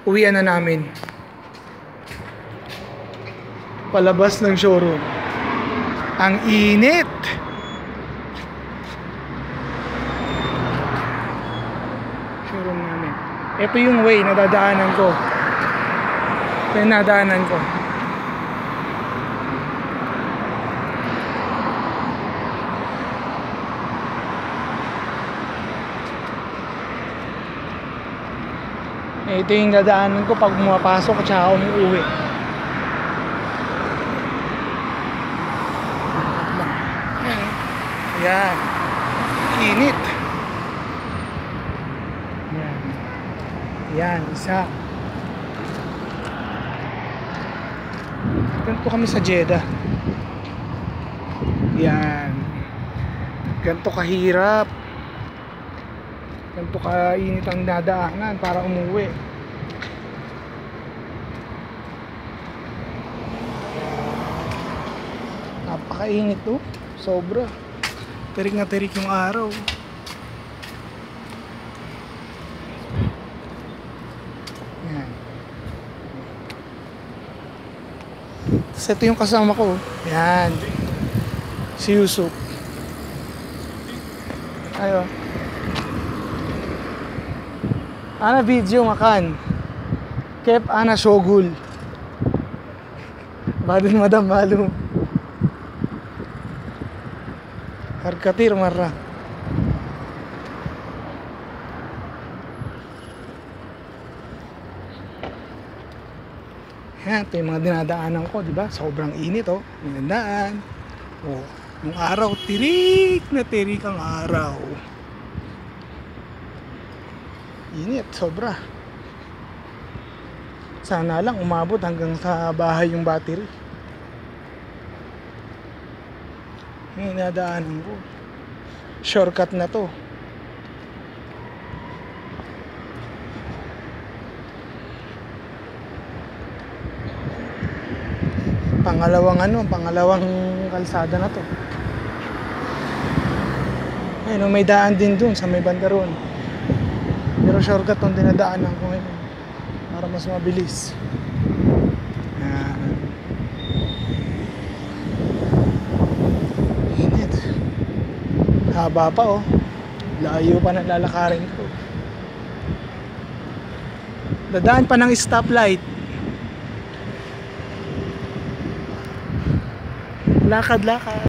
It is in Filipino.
uwian na namin. Palabas ng showroom. Ang init. Showroom namin. Ito yung way na dadaanan ko. Ito yung nadaanan ko. Ito yung dadaanan ko pag pumapasok at saka umuwi. Yan. Init. Yan. Yan, isa. Ganito kami sa Jeddah. Yan. Ganito kahirap. Ganito kainit ang dadaanan para umuwi. Napakainit to. Sobra. Tirik na tirik yung araw. Yan. Tapos ito yung kasama ko. Yan. Si Yusuf. Ayo. Ana video makan. Kep ana shogul. Badin madam malum. Harkatir marra. Yan, ito yung mga dinadaanan ko, diba? Sobrang init, oh. Dinadaan. Oh, yung araw, tirik na tirik ang araw. Init, sobra. Sana lang umabot hanggang sa bahay yung battery. Yung nadaanan ko. Shortcut na to. Pangalawang kalsada na to. Ayun, may daan din dun sa may banda ron. Pero shortcut tong dinadaanan ko ngayon para mas mabilis. Haba pa, oh. Layo pa na lalakarin ko. Dadaan pa ng stoplight. Lakad-lakad.